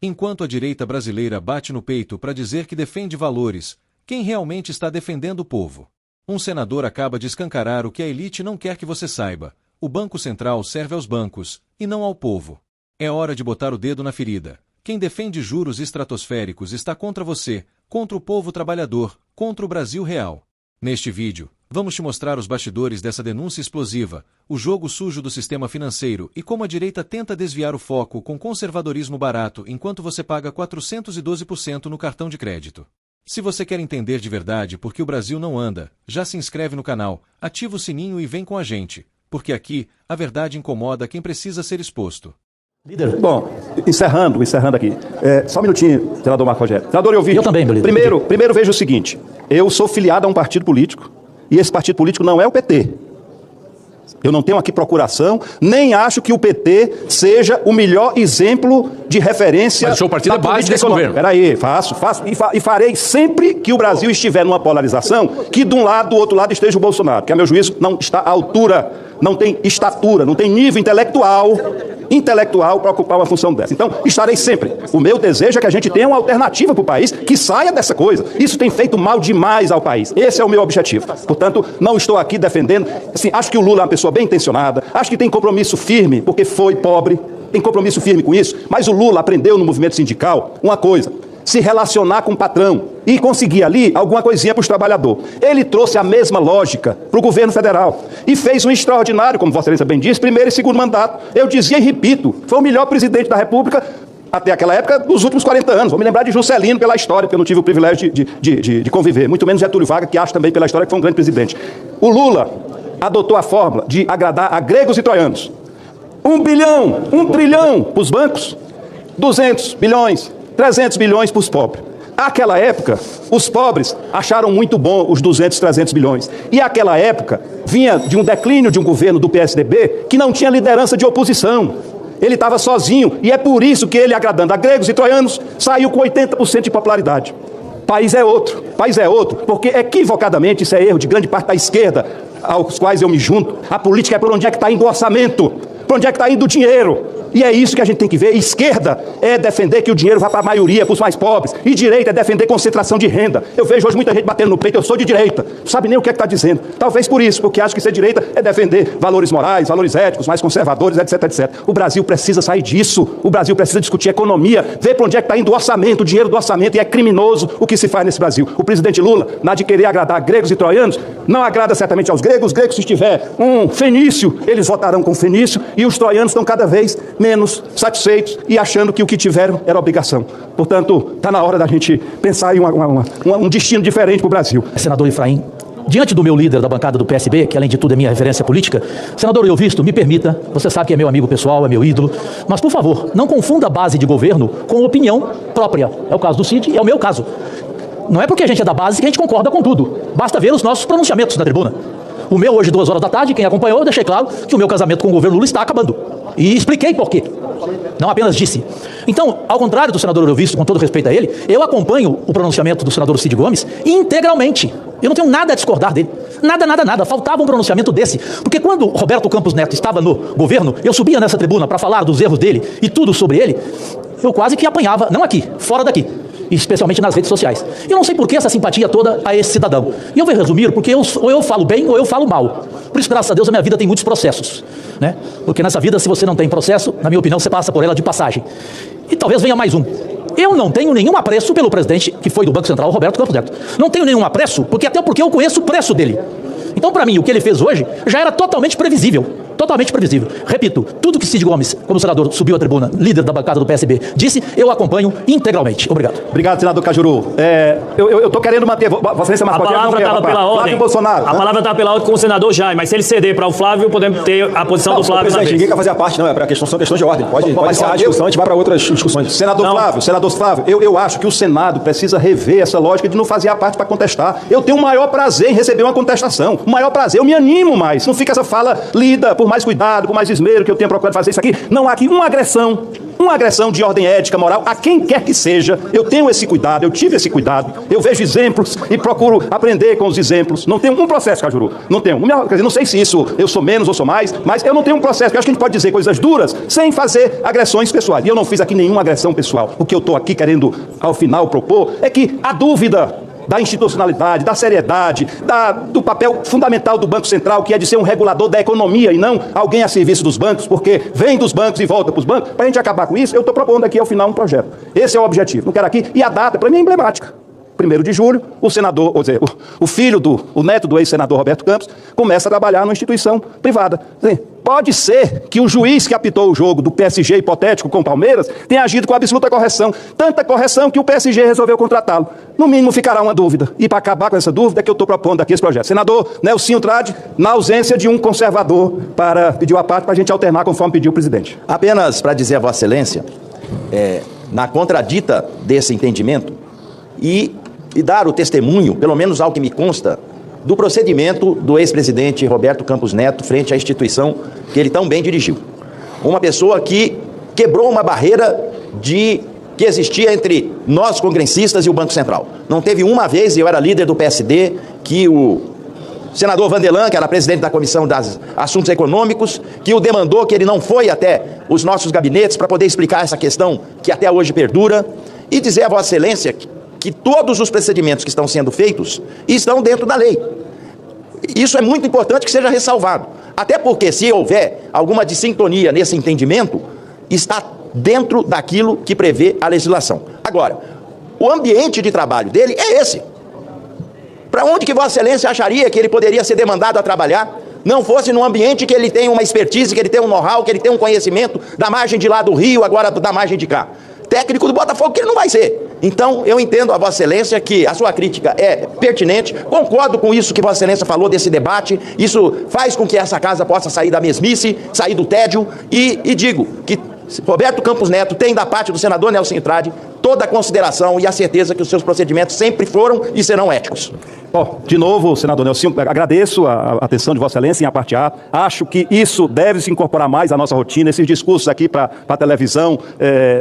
Enquanto a direita brasileira bate no peito para dizer que defende valores, quem realmente está defendendo o povo? Um senador acaba de escancarar o que a elite não quer que você saiba. O Banco Central serve aos bancos, e não ao povo. É hora de botar o dedo na ferida. Quem defende juros estratosféricos está contra você, contra o povo trabalhador, contra o Brasil real. Neste vídeo, vamos te mostrar os bastidores dessa denúncia explosiva, o jogo sujo do sistema financeiro e como a direita tenta desviar o foco com conservadorismo barato enquanto você paga 412% no cartão de crédito. Se você quer entender de verdade por que o Brasil não anda, já se inscreve no canal, ativa o sininho e vem com a gente, porque aqui, a verdade incomoda quem precisa ser exposto. Líder. Bom, encerrando aqui. Só um minutinho, senador Marco Rogério. Senador, eu também, meu líder. Primeiro veja o seguinte, eu sou filiado a um partido político, e esse partido político não é o PT. Eu não tenho aqui procuração, nem acho que o PT seja o melhor exemplo de referência. Mas o seu partido é base desse governo. Peraí, faço e farei sempre que o Brasil estiver numa polarização, que de um lado, do outro lado esteja o Bolsonaro, que a meu juízo não está à altura, não tem estatura, não tem nível intelectual para ocupar uma função dessa. Então, estarei sempre. O meu desejo é que a gente tenha uma alternativa para o país que saia dessa coisa. Isso tem feito mal demais ao país. Esse é o meu objetivo. Portanto, não estou aqui defendendo. Assim, acho que o Lula é uma pessoa bem intencionada, acho que tem compromisso firme, porque foi pobre, tem compromisso firme com isso, mas o Lula aprendeu no movimento sindical uma coisa: se relacionar com o patrão e conseguir ali alguma coisinha para os trabalhadores. Ele trouxe a mesma lógica para o governo federal e fez um extraordinário, como Vossa Excelência bem disse, primeiro e segundo mandato. Eu dizia e repito, foi o melhor presidente da República até aquela época dos últimos 40 anos. Vou me lembrar de Juscelino pela história, porque eu não tive o privilégio de conviver, muito menos Getúlio Vargas, que acho também pela história que foi um grande presidente. O Lula adotou a fórmula de agradar a gregos e troianos. 1 trilhão para os bancos, 200 bilhões, 300 bilhões para os pobres. Àquela época, os pobres acharam muito bom os 200, 300 bilhões. E àquela época, vinha de um declínio de um governo do PSDB que não tinha liderança de oposição. Ele estava sozinho, e é por isso que ele, agradando a gregos e troianos, saiu com 80% de popularidade. País é outro, porque equivocadamente, isso é erro de grande parte da esquerda, aos quais eu me junto, a política é por onde é que está indo o orçamento, por onde é que está indo o dinheiro. E é isso que a gente tem que ver. Esquerda é defender que o dinheiro vá para a maioria, para os mais pobres. E direita é defender concentração de renda. Eu vejo hoje muita gente batendo no peito, eu sou de direita. Não sabe nem o que é que está dizendo. Talvez por isso, porque acho que ser direita é defender valores morais, valores éticos, mais conservadores, etc, etc. O Brasil precisa sair disso. O Brasil precisa discutir economia, ver para onde é que está indo o orçamento, o dinheiro do orçamento. E é criminoso o que se faz nesse Brasil. O presidente Lula, na de querer agradar gregos e troianos, não agrada certamente aos gregos. Os gregos, se tiver um fenício, eles votarão com fenício. E os troianos estão cada vez menos satisfeitos e achando que o que tiveram era obrigação. Portanto, está na hora da gente pensar em um destino diferente para o Brasil. Senador Efraim, diante do meu líder da bancada do PSB, que além de tudo é minha referência política, senador Euvisto, me permita, você sabe que é meu amigo pessoal, é meu ídolo, mas por favor, não confunda a base de governo com opinião própria. É o caso do Cid e é o meu caso. Não é porque a gente é da base que a gente concorda com tudo. Basta ver os nossos pronunciamentos na tribuna. O meu hoje, 2 horas da tarde, quem acompanhou, eu deixei claro que o meu casamento com o governo Lula está acabando. E expliquei por quê. Não apenas disse. Então, ao contrário do senador Euvisto, com todo respeito a ele, eu acompanho o pronunciamento do senador Cid Gomes integralmente. Eu não tenho nada a discordar dele. Nada. Faltava um pronunciamento desse. Porque quando Roberto Campos Neto estava no governo, eu subia nessa tribuna para falar dos erros dele e tudo sobre ele, eu quase que apanhava, não aqui, fora daqui. Especialmente nas redes sociais. Eu não sei por que essa simpatia toda a esse cidadão. E eu vou resumir, porque ou eu falo bem ou eu falo mal. Por isso, graças a Deus, a minha vida tem muitos processos, né? Porque nessa vida, se você não tem processo, na minha opinião, você passa por ela de passagem. E talvez venha mais um. Eu não tenho nenhum apreço pelo presidente que foi do Banco Central, Roberto Campos Neto. Não tenho nenhum apreço, porque eu conheço o preço dele. Então, para mim, o que ele fez hoje já era totalmente previsível. Totalmente previsível. Repito, tudo que Cid Gomes, como senador, subiu à tribuna, líder da bancada do PSB, disse, eu acompanho integralmente. Obrigado. Obrigado, senador Cajuru. Eu estou querendo manter... Vossa Excelência, a palavra está pela ordem. Bolsonaro, a palavra está pela ordem com o senador Jaime, mas se ele ceder para o Flávio, podemos ter a posição do Flávio na vez. Ninguém quer fazer a parte, não. São questões de ordem. Pode encerrar a discussão, a gente vai para outras discussões. Senador Flávio, eu acho que o Senado precisa rever essa lógica de não fazer a parte para contestar. Eu tenho o maior prazer em receber uma contestação. O maior prazer, eu me animo mais. Não fica essa fala lida por mais cuidado, com mais esmero que eu tenha procurado fazer isso aqui, não há aqui uma agressão de ordem ética, moral, a quem quer que seja. Eu tenho esse cuidado, eu tive esse cuidado, eu vejo exemplos e procuro aprender com os exemplos. Não tenho um processo, Cajuru, não tenho. Quer dizer, não sei se isso eu sou menos ou sou mais, mas eu não tenho um processo, eu acho que a gente pode dizer coisas duras sem fazer agressões pessoais. E eu não fiz aqui nenhuma agressão pessoal. O que eu estou aqui querendo, ao final, propor é que a dúvida da institucionalidade, da seriedade, do papel fundamental do Banco Central, que é de ser um regulador da economia e não alguém a serviço dos bancos, porque vem dos bancos e volta para os bancos. Para a gente acabar com isso, eu estou propondo aqui ao final um projeto. Esse é o objetivo. Não quero aqui. E a data, para mim, é emblemática. 1º de julho, o senador, ou seja, o neto do ex-senador Roberto Campos, começa a trabalhar numa instituição privada. Pode ser que o juiz que apitou o jogo do PSG hipotético com o Palmeiras tenha agido com absoluta correção. Tanta correção que o PSG resolveu contratá-lo. No mínimo ficará uma dúvida. E para acabar com essa dúvida é que eu estou propondo aqui esse projeto. Senador Nelsinho Trade, na ausência de um conservador, pediu a parte para a gente alternar conforme pediu o presidente. Apenas para dizer a Vossa Excelência, na contradita desse entendimento, e dar o testemunho, pelo menos ao que me consta, do procedimento do ex-presidente Roberto Campos Neto frente à instituição que ele tão bem dirigiu. Uma pessoa que quebrou uma barreira que existia entre nós congressistas e o Banco Central. Não teve uma vez, e eu era líder do PSD, que o senador Vandelan, que era presidente da Comissão dos Assuntos Econômicos, que o demandou, que ele não foi até os nossos gabinetes para poder explicar essa questão que até hoje perdura, e dizer a Vossa Excelência que todos os procedimentos que estão sendo feitos estão dentro da lei. Isso é muito importante que seja ressalvado. Até porque, se houver alguma dissintonia nesse entendimento, está dentro daquilo que prevê a legislação. Agora, o ambiente de trabalho dele é esse. Para onde que Vossa Excelência acharia que ele poderia ser demandado a trabalhar, não fosse num ambiente que ele tem uma expertise, que ele tem um know-how, que ele tem um conhecimento da margem de lá do Rio, agora da margem de cá? Técnico do Botafogo, que ele não vai ser. Então, eu entendo a Vossa Excelência que a sua crítica é pertinente, concordo com isso que Vossa Excelência falou desse debate, isso faz com que essa casa possa sair da mesmice, sair do tédio, e digo que Roberto Campos Neto tem da parte do senador Nelsinho Trade toda a consideração e a certeza que os seus procedimentos sempre foram e serão éticos. De novo, senador Nelsinho, agradeço a atenção de Vossa Excelência em apartear. Acho que isso deve se incorporar mais à nossa rotina. Esses discursos aqui para a televisão,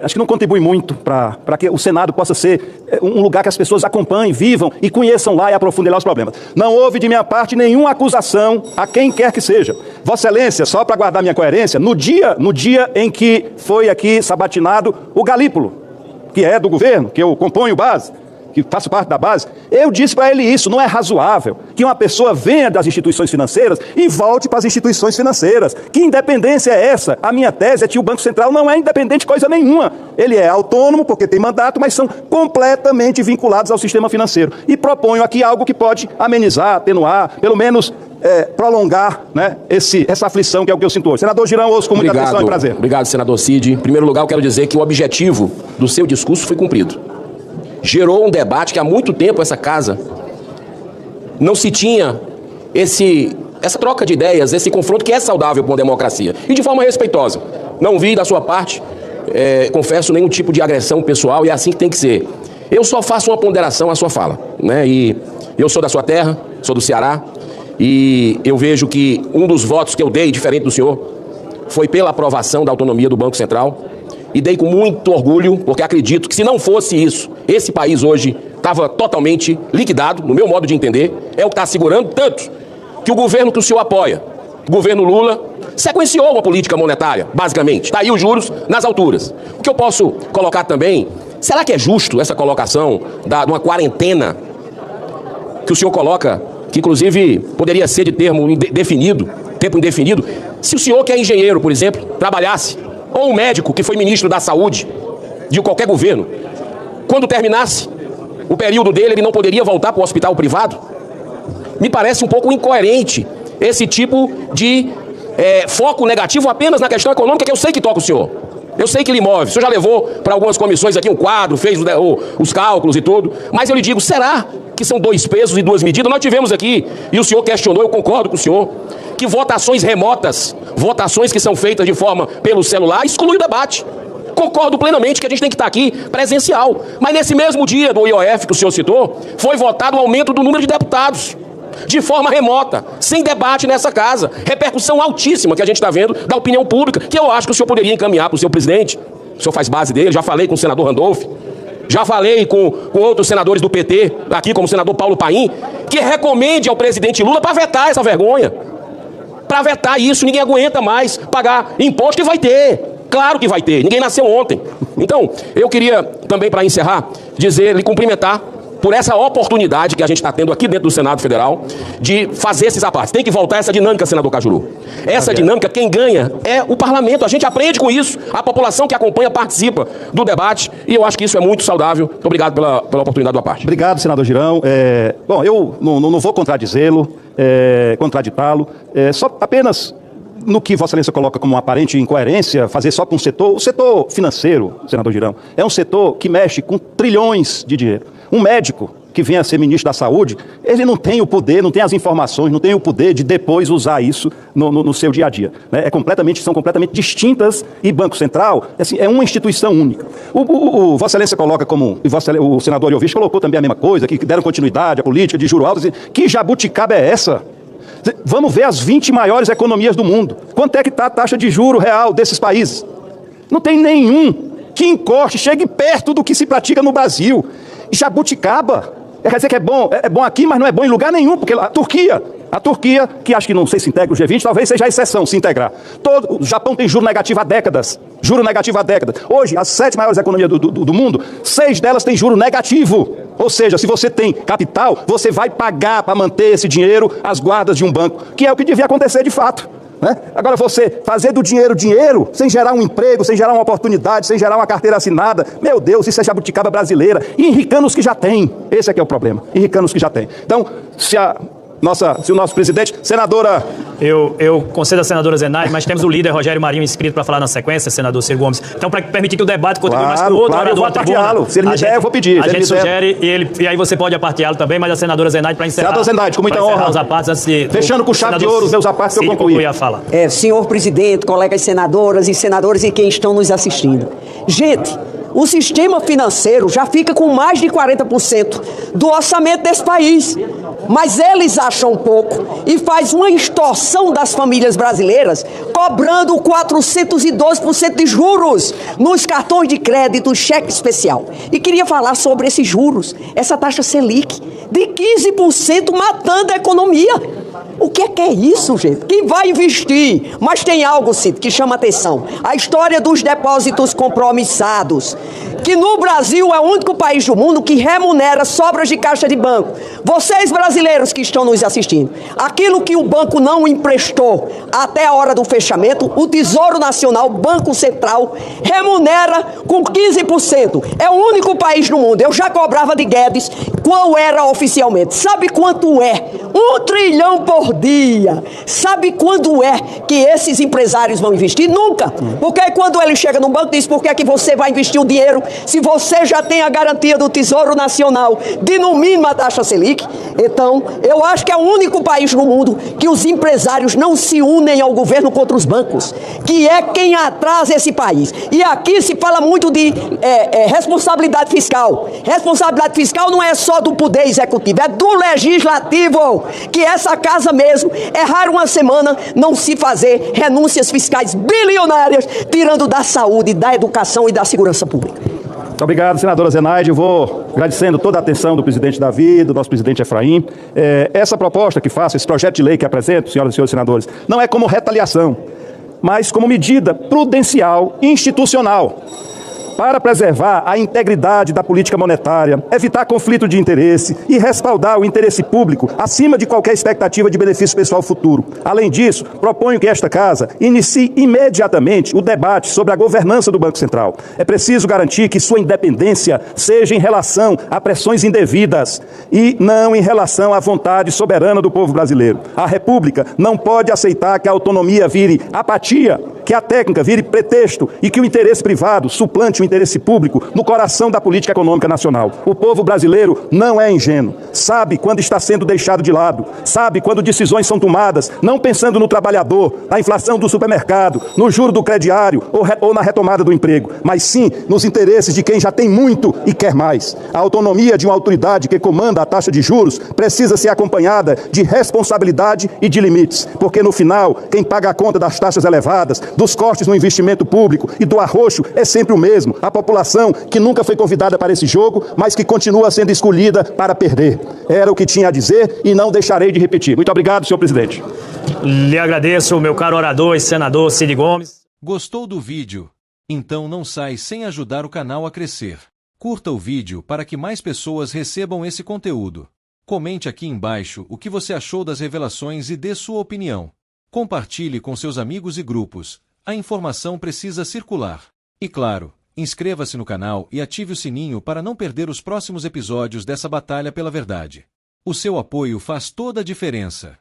acho que não contribui muito para que o Senado possa ser um lugar que as pessoas acompanhem, vivam e conheçam lá e aprofundem lá os problemas. Não houve de minha parte nenhuma acusação a quem quer que seja. Vossa Excelência, só para guardar minha coerência, no dia em que foi aqui sabatinado o Galípolo, que é do governo, que eu componho base, que faço parte da base, eu disse para ele isso, não é razoável que uma pessoa venha das instituições financeiras e volte para as instituições financeiras. Que independência é essa? A minha tese é que o Banco Central não é independente coisa nenhuma. Ele é autônomo porque tem mandato, mas são completamente vinculados ao sistema financeiro. E proponho aqui algo que pode amenizar, atenuar, pelo menos prolongar, né, essa aflição que é o que eu sinto hoje. Senador Girão, ouço com muita atenção e prazer. Obrigado, senador Cid. Em primeiro lugar, eu quero dizer que o objetivo do seu discurso foi cumprido. Gerou um debate que há muito tempo essa casa não se tinha essa troca de ideias, esse confronto que é saudável para uma democracia. E de forma respeitosa. Não vi da sua parte, confesso, nenhum tipo de agressão pessoal, e é assim que tem que ser. Eu só faço uma ponderação à sua fala, né? E eu sou da sua terra, sou do Ceará, e eu vejo que um dos votos que eu dei, diferente do senhor, foi pela aprovação da autonomia do Banco Central. E dei com muito orgulho, porque acredito que se não fosse isso, esse país hoje estava totalmente liquidado, no meu modo de entender. É o que está segurando tanto que o governo que o senhor apoia, o governo Lula, sequenciou uma política monetária, basicamente. Está aí os juros nas alturas. O que eu posso colocar também, será que é justo essa colocação de uma quarentena que o senhor coloca, que inclusive poderia ser de tempo indefinido, se o senhor que é engenheiro, por exemplo, trabalhasse, ou um médico que foi ministro da Saúde de qualquer governo, quando terminasse o período dele, ele não poderia voltar para o hospital privado? Me parece um pouco incoerente esse tipo de foco negativo apenas na questão econômica, que eu sei que toca o senhor. Eu sei que lhe move. O senhor já levou para algumas comissões aqui um quadro, fez os cálculos e tudo. Mas eu lhe digo, será que são 2 pesos e 2 medidas? Nós tivemos aqui, e o senhor questionou, eu concordo com o senhor, que votações remotas, votações que são feitas de forma pelo celular, exclui o debate. Concordo plenamente que a gente tem que estar aqui presencial. Mas nesse mesmo dia do IOF que o senhor citou, foi votado o aumento do número de deputados. de forma remota, sem debate nessa casa. Repercussão altíssima que a gente está vendo da opinião pública, que eu acho que o senhor poderia encaminhar para o seu presidente. O senhor faz base dele, já falei com o senador Randolph, já falei com outros senadores do PT, aqui como o senador Paulo Paim, que recomende ao presidente Lula para vetar essa vergonha. Para vetar isso, ninguém aguenta mais pagar imposto, que vai ter. Claro que vai ter, ninguém nasceu ontem. Então, eu queria também, para encerrar, lhe cumprimentar por essa oportunidade que a gente está tendo aqui dentro do Senado Federal de fazer esses apartes. Tem que voltar essa dinâmica, senador Cajuru. Essa dinâmica, quem ganha é o parlamento. A gente aprende com isso. A população que acompanha participa do debate e eu acho que isso é muito saudável. Muito obrigado pela oportunidade da parte. Obrigado, senador Girão. Bom, eu não vou contradizê-lo, contraditá-lo. Só apenas no que Vossa Excelência coloca como uma aparente incoerência, fazer só para um setor. O setor financeiro, senador Girão, é um setor que mexe com trilhões de dinheiro. Um médico que venha a ser ministro da Saúde, ele não tem o poder, não tem as informações, não tem o poder de depois usar isso no seu dia a dia. Né? São completamente distintas e Banco Central assim, é uma instituição única. Vossa Excelência coloca como, o senador Iovis colocou também a mesma coisa, que deram continuidade à política de juros altos. Que jabuticaba é essa? Vamos ver as 20 maiores economias do mundo. Quanto é que está a taxa de juro real desses países? Não tem nenhum que encoste, chegue perto do que se pratica no Brasil. Jabuticaba, quer dizer que é bom aqui, mas não é bom em lugar nenhum, porque a Turquia, que acho que não sei se integra o G20, talvez seja a exceção se integrar. O Japão tem juro negativo há décadas. Hoje, as 7 maiores economias do mundo, 6 delas têm juro negativo. Ou seja, se você tem capital, você vai pagar para manter esse dinheiro às guardas de um banco, que é o que devia acontecer de fato. Né? Agora, você fazer do dinheiro, sem gerar um emprego, sem gerar uma oportunidade, sem gerar uma carteira assinada, meu Deus, isso é jabuticaba brasileira, e enricando os que já têm. Esse é que é o problema, enricando os que já têm. Então, se o nosso presidente, senadora... Eu concedo a senadora Zenaide, mas temos o líder Rogério Marinho inscrito para falar na sequência, senador Ciro Gomes. Então, para permitir que o debate continue mais com o outro orador, eu vou aparteá-lo. Se ele me der, eu vou pedir. A gente sugere, e aí você pode aparteá-lo também, mas a senadora Zenaide, para encerrar... Senadora Zenaide, com muita honra. Os apartes, antes de, fechando com chave de ouro os meus apartes, eu concluí. A fala. Senhor presidente, colegas senadoras e senadores e quem estão nos assistindo. Gente, o sistema financeiro já fica com mais de 40% do orçamento desse país. Mas eles acham pouco e faz uma extorsão das famílias brasileiras, cobrando 412% de juros nos cartões de crédito, cheque especial. E queria falar sobre esses juros, essa taxa Selic de 15% matando a economia. O que é isso, gente? Quem vai investir? Mas tem algo, Cid, que chama atenção. A história dos depósitos compromissados, que no Brasil é o único país do mundo que remunera sobras de caixa de banco. Vocês brasileiros que estão nos assistindo, aquilo que o banco não emprestou até a hora do fechamento, o Tesouro Nacional, Banco Central, remunera com 15%. É o único país do mundo. Eu já cobrava de Guedes qual era oficialmente. Sabe quanto é? 1 trilhão por dia. Sabe quando é que esses empresários vão investir? Nunca. Porque quando ele chega no banco, diz: por que é que você vai investir o dinheiro se você já tem a garantia do Tesouro Nacional de no mínimo a taxa Selic? Então, eu acho que é o único país no mundo que os empresários não se unem ao governo contra os bancos, que é quem atrasa esse país. E aqui se fala muito de responsabilidade fiscal. Responsabilidade fiscal não é só do poder executivo, é do legislativo, que essa casa mesmo, é raro uma semana não se fazer renúncias fiscais bilionárias, tirando da saúde, da educação e da segurança pública. Muito obrigado, senadora Zenaide. Eu vou agradecendo toda a atenção do presidente Davi, do nosso presidente Efraim. Essa proposta que faço, esse projeto de lei que apresento, senhoras e senhores senadores, não é como retaliação, mas como medida prudencial institucional para preservar a integridade da política monetária, evitar conflito de interesse e respaldar o interesse público acima de qualquer expectativa de benefício pessoal futuro. Além disso, proponho que esta Casa inicie imediatamente o debate sobre a governança do Banco Central. É preciso garantir que sua independência seja em relação a pressões indevidas e não em relação à vontade soberana do povo brasileiro. A República não pode aceitar que a autonomia vire apatia que a técnica vire pretexto e que o interesse privado suplante o interesse público no coração da política econômica nacional. O povo brasileiro não é ingênuo, sabe quando está sendo deixado de lado, sabe quando decisões são tomadas, não pensando no trabalhador, na inflação do supermercado, no juro do crediário ou na retomada do emprego, mas sim nos interesses de quem já tem muito e quer mais. A autonomia de uma autoridade que comanda a taxa de juros precisa ser acompanhada de responsabilidade e de limites, porque no final, quem paga a conta das taxas elevadas, dos cortes no investimento público e do arroxo é sempre o mesmo, a população que nunca foi convidada para esse jogo, mas que continua sendo escolhida para perder. Era o que tinha a dizer e não deixarei de repetir. Muito obrigado, senhor presidente. Lhe agradeço, meu caro orador e senador Cid Gomes. Gostou do vídeo? Então não sai sem ajudar o canal a crescer. Curta o vídeo para que mais pessoas recebam esse conteúdo. Comente aqui embaixo o que você achou das revelações e dê sua opinião. Compartilhe com seus amigos e grupos. A informação precisa circular. E claro, inscreva-se no canal e ative o sininho para não perder os próximos episódios dessa batalha pela verdade. O seu apoio faz toda a diferença.